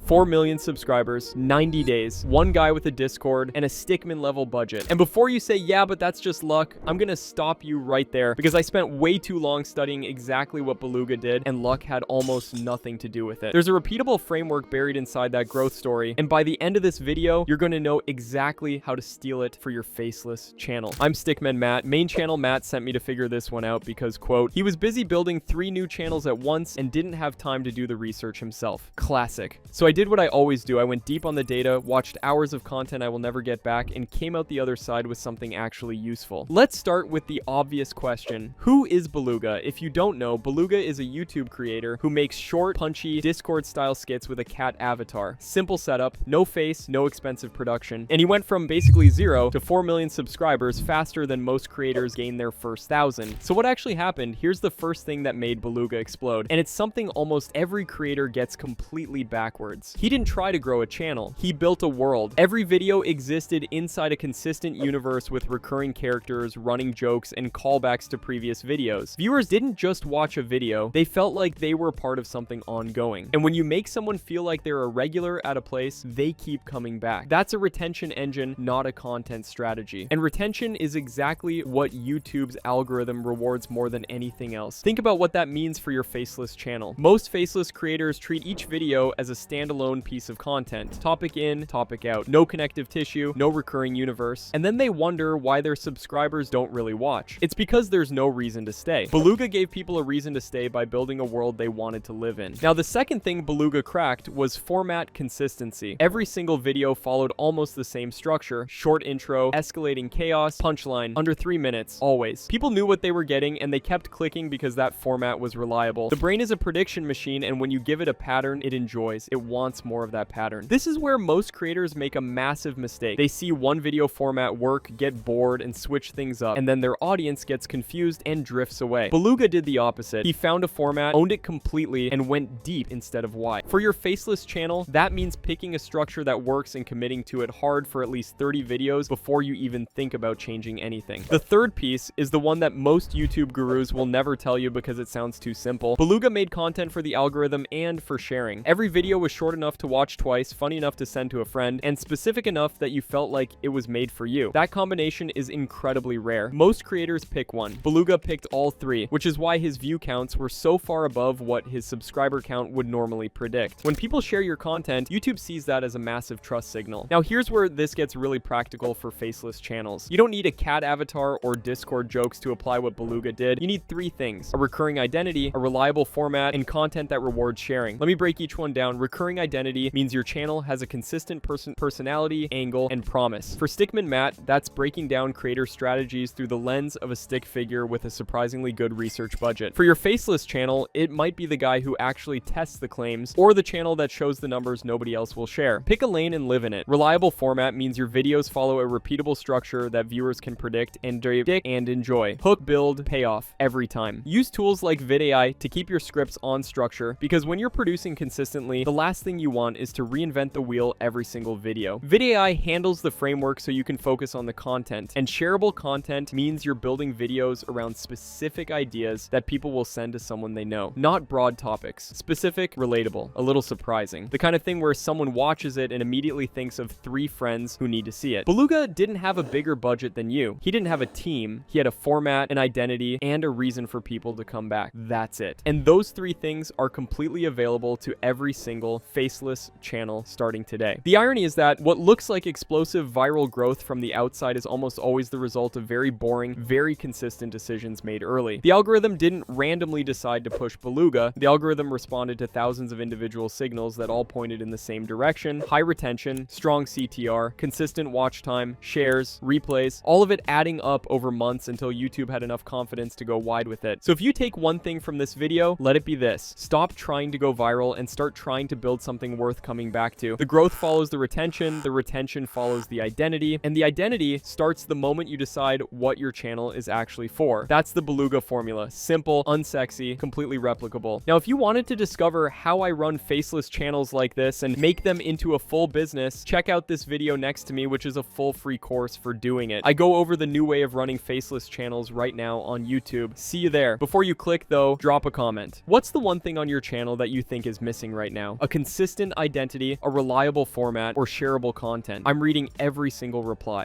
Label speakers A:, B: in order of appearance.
A: 4 million subscribers, 90 days, one guy with a Discord, and a Stickman level budget. And before you say, yeah, but that's just luck, I'm gonna stop you right there because I spent way too long studying exactly what Beluga did, and luck had almost nothing to do with it. There's a repeatable framework buried inside that growth story, and by the end of this video, you're gonna know exactly how to steal it for your faceless channel. I'm Stickman Matt. Main channel Matt sent me to figure this one out because, quote, he was busy building 3 new channels at once and didn't have time to do the research himself. Classic. So I did what I always do. I went deep on the data, watched hours of content I will never get back, and came out the other side with something actually useful. Let's start with the obvious question. Who is Beluga? If you don't know, Beluga is a YouTube creator who makes short, punchy, Discord-style skits with a cat avatar. Simple setup, no face, no expensive production, and he went from basically 0 to 4 million subscribers faster than most creators gain their first 1,000. So what actually happened? Here's the first thing that made Beluga explode, and it's something almost every creator gets completely backwards. He didn't try to grow a channel. He built a world. Every video existed inside a consistent universe with recurring characters, running jokes, and callbacks to previous videos. Viewers didn't just watch a video, they felt like they were part of something ongoing. And when you make someone feel like they're a regular at a place, they keep coming back. That's a retention engine, not a content strategy. And retention is exactly what YouTube's algorithm rewards more than anything else. Think about what that means for your faceless channel. Most faceless creators treat each video as a standalone piece of content. Topic in, topic out. No connective tissue, no recurring universe. And then they wonder why their subscribers don't really watch. It's because there's no reason to stay. Beluga gave people a reason to stay by building a world they wanted to live in. Now, the second thing Beluga cracked was format consistency. Every single video followed almost the same structure. Short intro, escalating chaos, punchline, under 3 minutes, always. People knew what they were getting and they kept clicking because that format was reliable. The brain is a prediction machine, and when you give it a pattern, it enjoys. It wants more of that pattern. This is where most creators make a massive mistake. They see one video format work, get bored, and switch things up, and then their audience gets confused and drifts away. Beluga did the opposite. He found a format, owned it completely, and went deep instead of wide. For your faceless channel, that means picking a structure that works and committing to it hard for at least 30 videos before you even think about changing anything. The third piece is the one that most YouTube gurus will never tell you because it sounds too simple. Beluga made content for the algorithm and for sharing. Every video was short enough to watch twice, funny enough to send to a friend, and specific enough that you felt like it was made for you. That combination is incredibly rare. Most creators pick one. Beluga picked all 3, which is why his view counts were so far above what his subscriber count would normally predict. When people share your content, YouTube sees that as a massive trust signal. Now, here's where this gets really practical for faceless channels. You don't need a cat avatar or Discord jokes to apply what Beluga did. You need 3 things: a recurring identity, a reliable format, and content that rewards sharing. Let me break each one down. Recurring identity means your channel has a consistent personality, angle, and promise. For Stickman Matt, that's breaking down creator strategies through the lens of a stick figure with a surprisingly good research budget. For your faceless channel, it might be the guy who actually tests the claims, or the channel that shows the numbers nobody else will share. Pick a lane and live in it. Reliable format means your videos follow a repeatable structure that viewers can predict and enjoy. Hook, build, payoff every time. Use tools like VidAI to keep your scripts on structure, because when you're producing consistently, the last thing you want is to reinvent the wheel every single video. VidAI handles the framework so you can focus on the content, and shareable content means you're building videos around specific ideas that people will send to someone they know. Not broad topics. Specific, relatable, a little surprising. The kind of thing where someone watches it and immediately thinks of 3 friends who need to see it. Beluga didn't have a bigger budget than you. He didn't have a team. He had a format, an identity, and a reason for people to come back. That's it. And those 3 things are completely available to every single faceless channel starting today. The irony is that what looks like explosive viral growth from the outside is almost always the result of very boring, very consistent decisions made early. The algorithm didn't randomly decide to push Beluga. The algorithm responded to thousands of individual signals that all pointed in the same direction: high retention, strong CTR, consistent watch time, shares, replays, all of it adding up over months until YouTube had enough confidence to go wide with it. So if you take one thing from this video, let it be this: stop trying to go viral and start trying to build something worth coming back to. The growth follows the retention follows the identity, and the identity starts the moment you decide what your channel is actually for. That's the Beluga formula. Simple, unsexy, completely replicable. Now, if you wanted to discover how I run faceless channels like this and make them into a full business, check out this video next to me, which is a full free course for doing it. I go over the new way of running faceless channels right now on YouTube. See you there. Before you click though, drop a comment. What's the one thing on your channel that you think is missing right now? A consistent consistent identity, a reliable format, or shareable content. I'm reading every single reply.